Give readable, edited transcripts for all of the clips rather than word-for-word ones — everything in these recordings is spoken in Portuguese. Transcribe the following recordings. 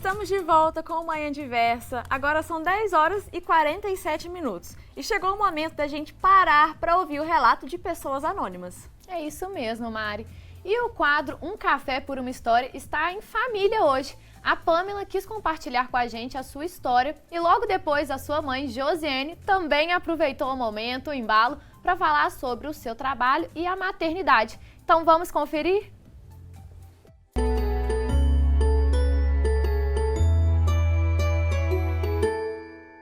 Estamos de volta com o Manhã Diversa. Agora são 10 horas e 47 minutos. E chegou o momento da gente parar para ouvir o relato de pessoas anônimas. É isso mesmo, Mari. E o quadro Um Café por uma História está em família hoje. A Pamela quis compartilhar com a gente a sua história e logo depois a sua mãe, Josiane, também aproveitou o momento, o embalo, para falar sobre o seu trabalho e a maternidade. Então vamos conferir?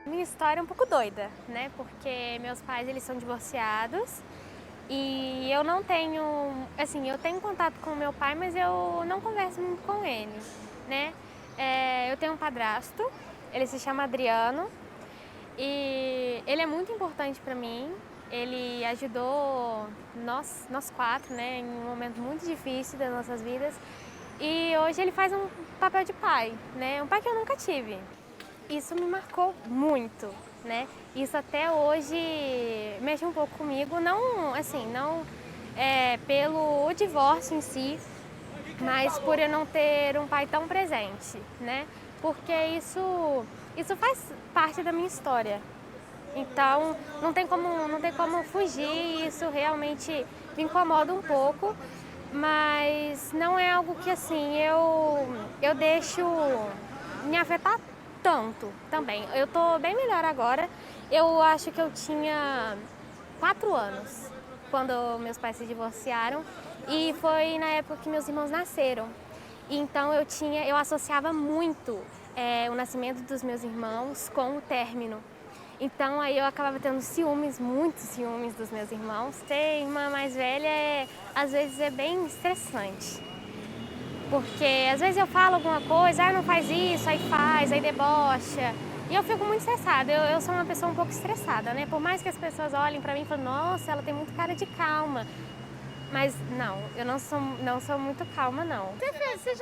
Minha história é um pouco doida, né? Porque meus pais, eles são divorciados e eu não tenho, assim, eu tenho contato com meu pai, mas eu não converso muito com ele, né? Eu tenho um padrasto, ele se chama Adriano e ele é muito importante para mim. Ele ajudou nós quatro, né, em um momento muito difícil das nossas vidas. E hoje ele faz um papel de pai, né? Um pai que eu nunca tive. Isso me marcou muito, né? Isso até hoje mexe um pouco comigo, não, assim, não pelo divórcio em si, mas por eu não ter um pai tão presente, né? Porque isso faz parte da minha história. Então, não tem como fugir, isso realmente me incomoda um pouco, mas não é algo que, assim, eu deixo me afetar tanto também. Eu tô bem melhor agora. Eu acho que eu tinha 4 anos quando meus pais se divorciaram e foi na época que meus irmãos nasceram. Então eu associava muito o nascimento dos meus irmãos com o término. Então aí eu acabava tendo ciúmes, muitos ciúmes dos meus irmãos. Ter irmã mais velha às vezes é bem estressante. Porque às vezes eu falo alguma coisa, não faz isso, aí faz, aí debocha. E eu fico muito estressada, eu sou uma pessoa um pouco estressada, né? Por mais que as pessoas olhem pra mim e falem, nossa, ela tem muito cara de calma. Mas não, eu não sou muito calma, não. Você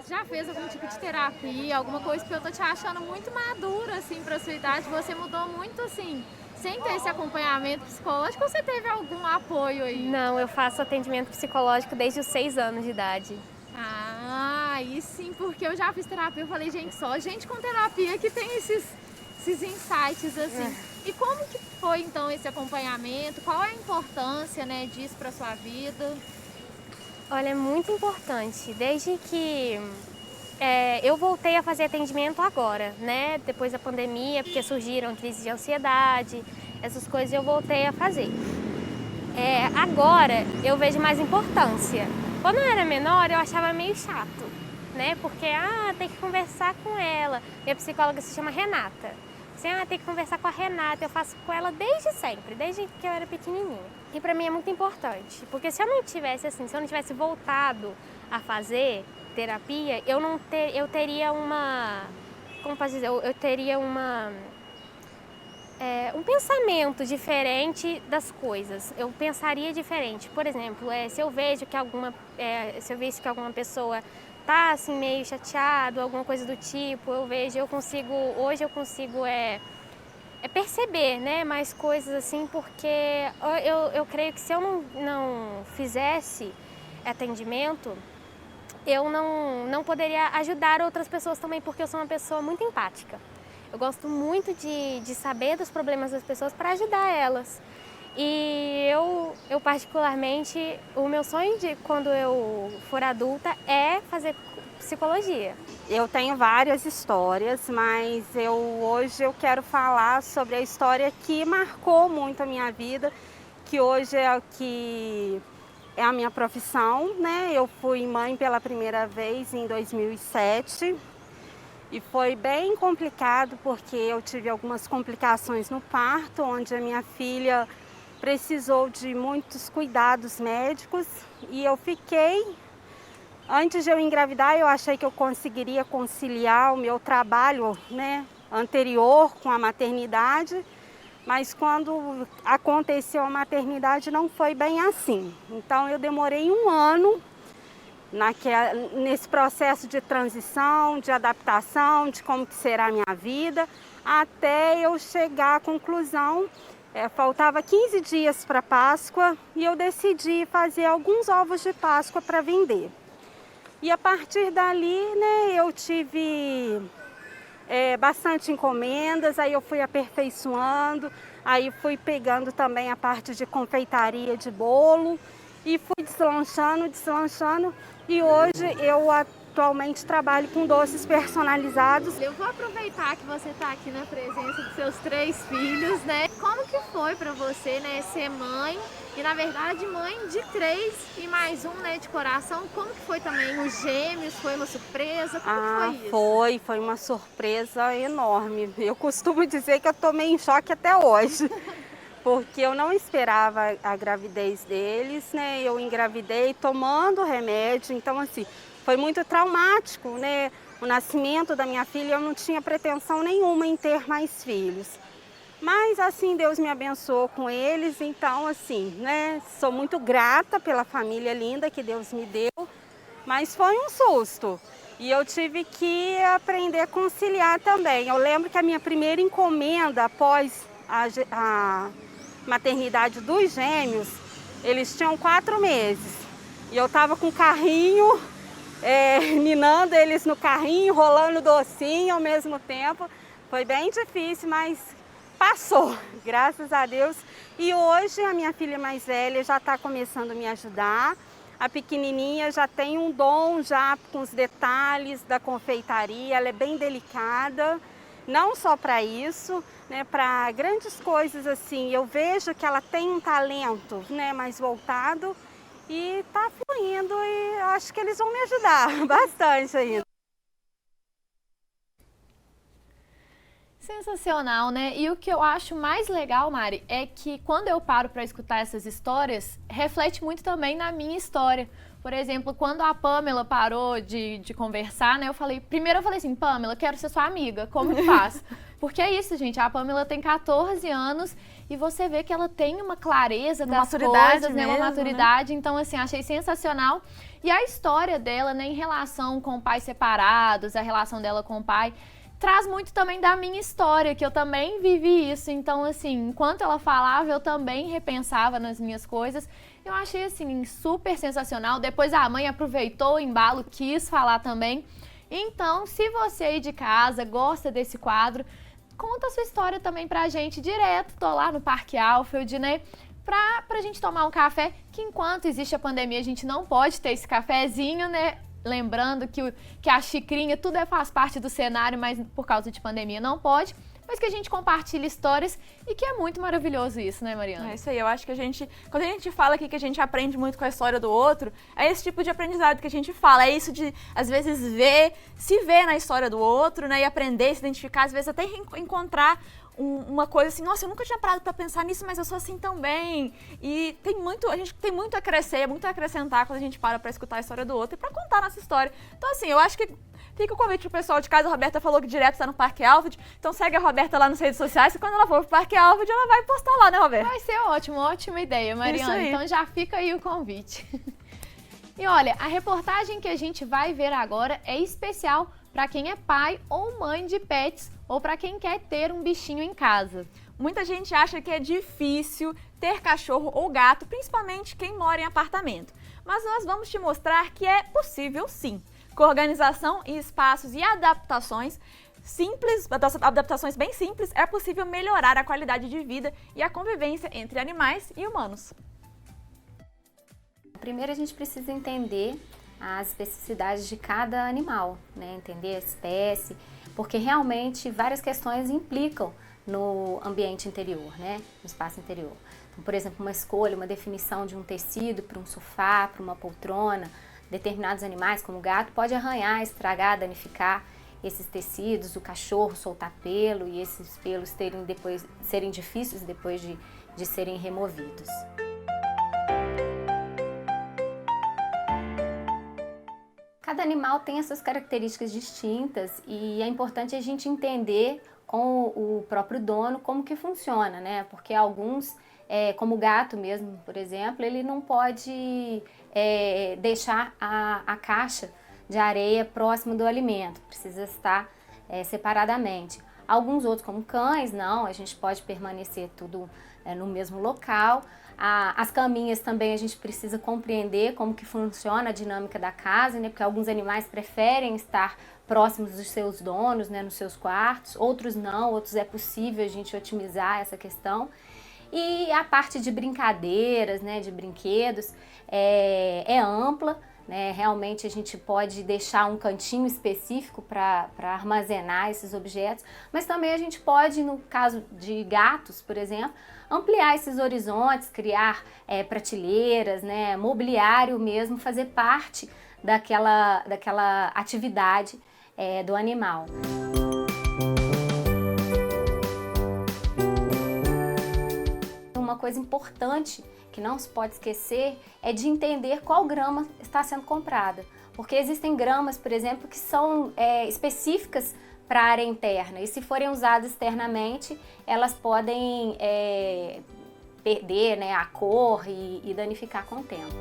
já fez algum tipo de terapia, alguma coisa? Porque eu tô te achando muito madura, assim, pra sua idade. Você mudou muito, assim, sem ter esse acompanhamento psicológico, ou você teve algum apoio aí? Não, eu faço atendimento psicológico desde os 6 anos de idade. Ah, aí sim, porque eu já fiz terapia, eu falei, gente, só gente com terapia que tem esses insights, assim. E como que foi, então, esse acompanhamento? Qual é a importância, né, disso pra sua vida? Olha, é muito importante. Desde que eu voltei a fazer atendimento agora, né, depois da pandemia, porque surgiram crises de ansiedade, essas coisas eu voltei a fazer. Agora eu vejo mais importância. Quando eu era menor, eu achava meio chato, né? Porque, tem que conversar com ela. Minha psicóloga se chama Renata. Assim, tem que conversar com a Renata. Eu faço com ela desde sempre, desde que eu era pequenininha. E pra mim é muito importante, porque se eu não tivesse voltado a fazer terapia, eu teria uma, como posso dizer, eu teria um pensamento diferente das coisas. Eu pensaria diferente. Por exemplo, se eu vejo que alguma pessoa tá assim meio chateado, alguma coisa do tipo, hoje eu consigo perceber, né, mais coisas assim, porque eu creio que se eu não fizesse atendimento, eu não poderia ajudar outras pessoas também, porque eu sou uma pessoa muito empática. Eu gosto muito de saber dos problemas das pessoas para ajudar elas. E eu particularmente, o meu sonho de quando eu for adulta é fazer psicologia. Eu tenho várias histórias, mas hoje eu quero falar sobre a história que marcou muito a minha vida, que hoje é a minha profissão, né? Eu fui mãe pela primeira vez em 2007 e foi bem complicado porque eu tive algumas complicações no parto, onde a minha filha precisou de muitos cuidados médicos e eu fiquei. Antes de eu engravidar, eu achei que eu conseguiria conciliar o meu trabalho, né, anterior com a maternidade, mas quando aconteceu a maternidade não foi bem assim. Então eu demorei 1 ano nesse processo de transição, de adaptação, de como que será a minha vida, até eu chegar à conclusão. Faltava 15 dias para Páscoa e eu decidi fazer alguns ovos de Páscoa para vender. E a partir dali, né, eu tive bastante encomendas, aí eu fui aperfeiçoando, aí fui pegando também a parte de confeitaria de bolo e fui deslanchando e hoje eu atualmente trabalho com doces personalizados. Eu vou aproveitar que você está aqui na presença dos seus 3 filhos, né? Como que foi para você, né, ser mãe e, na verdade, mãe de 3 e mais um, né, de coração? Como que foi também? Os gêmeos, foi uma surpresa? Como que foi isso? Foi uma surpresa enorme. Eu costumo dizer que eu tô meio em choque até hoje, porque eu não esperava a gravidez deles, né? Eu engravidei tomando remédio, então assim, foi muito traumático, né? O nascimento da minha filha, eu não tinha pretensão nenhuma em ter mais filhos. Mas assim, Deus me abençoou com eles, então assim, né? Sou muito grata pela família linda que Deus me deu, mas foi um susto. E eu tive que aprender a conciliar também. Eu lembro que a minha primeira encomenda após a maternidade dos gêmeos, eles tinham 4 meses. E eu estava com o carrinho, ninando eles no carrinho, rolando docinho ao mesmo tempo. Foi bem difícil, mas passou, graças a Deus. E hoje a minha filha mais velha já está começando a me ajudar. A pequenininha já tem um dom já com os detalhes da confeitaria, ela é bem delicada, não só para isso, né, para grandes coisas assim. Eu vejo que ela tem um talento, né, mais voltado e está fluindo e acho que eles vão me ajudar bastante ainda. Sensacional, né? E o que eu acho mais legal, Mari, é que quando eu paro para escutar essas histórias, reflete muito também na minha história. Por exemplo, quando a Pamela parou de conversar, né? Primeiro eu falei assim, Pamela, quero ser sua amiga, como que faz? Porque é isso, gente, a Pamela tem 14 anos e você vê que ela tem uma clareza das coisas, né? Uma maturidade, então assim, achei sensacional. E a história dela, né, em relação com pais separados, a relação dela com o pai, traz muito também da minha história, que eu também vivi isso. Então, assim, enquanto ela falava, eu também repensava nas minhas coisas. Eu achei, assim, super sensacional. Depois a mãe aproveitou o embalo, quis falar também. Então, se você aí de casa gosta desse quadro, conta a sua história também pra gente direto. Tô lá no Parque Alfield, né? Pra gente tomar um café, que enquanto existe a pandemia, a gente não pode ter esse cafezinho, né? Lembrando que a xicrinha, tudo faz parte do cenário, mas por causa de pandemia não pode. Mas que a gente compartilha histórias e que é muito maravilhoso isso, né, Mariana? É isso aí, eu acho que quando a gente fala aqui que a gente aprende muito com a história do outro, é esse tipo de aprendizado que a gente fala, é isso de, às vezes, se ver na história do outro, né, e aprender, se identificar, às vezes até encontrar uma coisa assim, nossa, eu nunca tinha parado pra pensar nisso, mas eu sou assim também. E a gente tem muito a crescer, muito a acrescentar quando a gente para pra escutar a história do outro e pra contar a nossa história. Então, assim, eu acho que fica o convite pro pessoal de casa. A Roberta falou que direto está no Parque Alfield, então segue a Roberta lá nas redes sociais e quando ela for pro Parque Alfield, ela vai postar lá, né, Roberta? Vai ser ótimo, ótima ideia, Mariana. Então já fica aí o convite. E olha, a reportagem que a gente vai ver agora é especial para quem é pai ou mãe de pets ou para quem quer ter um bichinho em casa. Muita gente acha que é difícil ter cachorro ou gato, principalmente quem mora em apartamento. Mas nós vamos te mostrar que é possível sim. Com organização e espaços e adaptações bem simples, é possível melhorar a qualidade de vida e a convivência entre animais e humanos. Primeiro a gente precisa entender as especificidades de cada animal, né? Entender a espécie, porque realmente várias questões implicam no ambiente interior, né? No espaço interior. Então, por exemplo, uma escolha, uma definição de um tecido para um sofá, para uma poltrona, determinados animais, como o gato, pode arranhar, estragar, danificar esses tecidos, o cachorro soltar pelo e esses pelos serem difíceis depois de serem removidos. Cada animal tem as suas características distintas e é importante a gente entender com o próprio dono como que funciona, né? Porque alguns, como o gato mesmo, por exemplo, ele não pode deixar a caixa de areia próximo do alimento, precisa estar separadamente. Alguns outros, como cães, não, a gente pode permanecer tudo no mesmo local. As caminhas também a gente precisa compreender como que funciona a dinâmica da casa, né? Porque alguns animais preferem estar próximos dos seus donos, né? Nos seus quartos, outros não, outros é possível a gente otimizar essa questão. E a parte de brincadeiras, né? De brinquedos é ampla. Né, realmente a gente pode deixar um cantinho específico para armazenar esses objetos, mas também a gente pode, no caso de gatos, por exemplo, ampliar esses horizontes, criar prateleiras, né, mobiliário mesmo, fazer parte daquela atividade do animal. Uma coisa importante que não se pode esquecer é de entender qual grama está sendo comprada. Porque existem gramas, por exemplo, que são específicas para a área interna e se forem usadas externamente, elas podem perder, né, a cor e danificar com o tempo.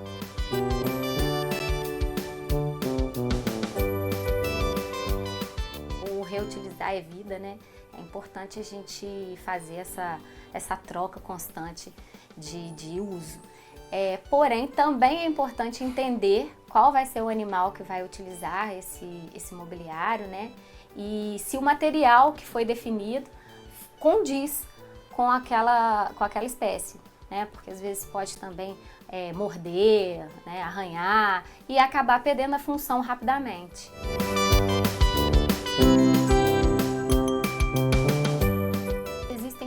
O reutilizar é vida, né? É importante a gente fazer essa troca constante de uso. Porém, também é importante entender qual vai ser o animal que vai utilizar esse mobiliário, né? E se o material que foi definido condiz com aquela espécie, né? Porque às vezes pode também morder, né? Arranhar e acabar perdendo a função rapidamente.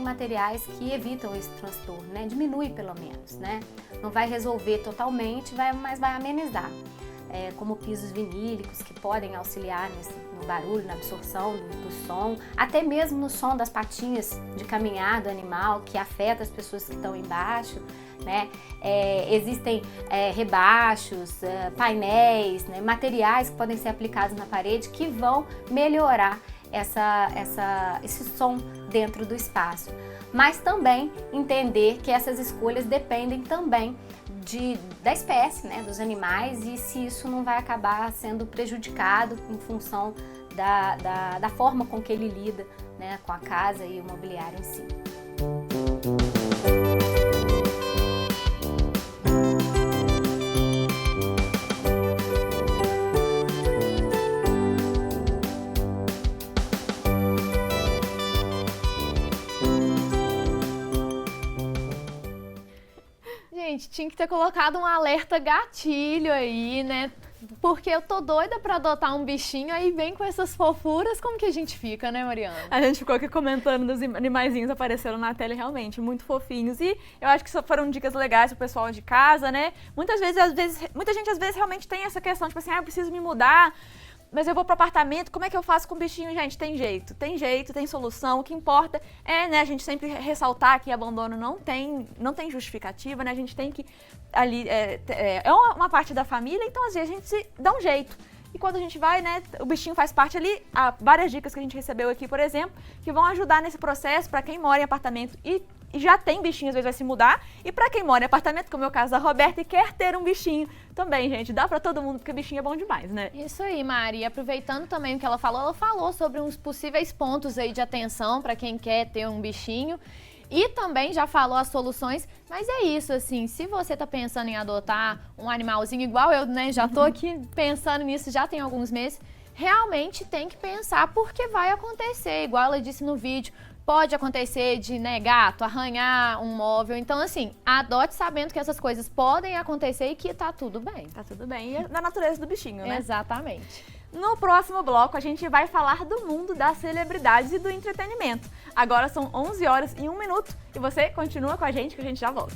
Materiais que evitam esse transtorno, né? Diminui pelo menos, né? Não vai resolver totalmente, mas vai amenizar. Como pisos vinílicos que podem auxiliar no barulho, na absorção do som, até mesmo no som das patinhas de caminhar do animal, que afeta as pessoas que estão embaixo, né? Existem rebaixos, painéis, né? Materiais que podem ser aplicados na parede que vão melhorar esse som dentro do espaço. Mas também entender que essas escolhas dependem também da espécie, né, dos animais, e se isso não vai acabar sendo prejudicado em função da forma com que ele lida, né, com a casa e o mobiliário em si. Gente, tinha que ter colocado um alerta gatilho aí, né? Porque eu tô doida pra adotar um bichinho, aí vem com essas fofuras, como que a gente fica, né, Mariana? A gente ficou aqui comentando dos animaizinhos apareceram na tela, realmente, muito fofinhos. E eu acho que foram dicas legais pro pessoal de casa, né? Muita gente às vezes realmente tem essa questão, tipo assim, eu preciso me mudar, mas eu vou pro apartamento, como é que eu faço com o bichinho? Gente, tem jeito, tem solução. O que importa é, né, a gente sempre ressaltar que abandono não tem justificativa, né? A gente tem que ali, é uma parte da família, então às vezes a gente se dá um jeito. E quando a gente vai, né, o bichinho faz parte ali, há várias dicas que a gente recebeu aqui, por exemplo, que vão ajudar nesse processo para quem mora em apartamento e já tem bichinho, às vezes vai se mudar. E para quem mora em apartamento, como é o caso da Roberta, e quer ter um bichinho também, gente, dá para todo mundo, porque bichinho é bom demais, né? Isso aí, Mari. E aproveitando também o que ela falou sobre uns possíveis pontos aí de atenção para quem quer ter um bichinho. E também já falou as soluções, mas é isso, assim, se você tá pensando em adotar um animalzinho igual eu, né, já tô aqui pensando nisso já tem alguns meses, realmente tem que pensar porque vai acontecer, igual ela disse no vídeo. Pode acontecer de, né, gato, arranhar um móvel. Então, assim, adote sabendo que essas coisas podem acontecer e que tá tudo bem. Tá tudo bem. E é da natureza do bichinho, né? Exatamente. No próximo bloco, a gente vai falar do mundo das celebridades e do entretenimento. Agora são 11 horas e 1 minuto e você continua com a gente que a gente já volta.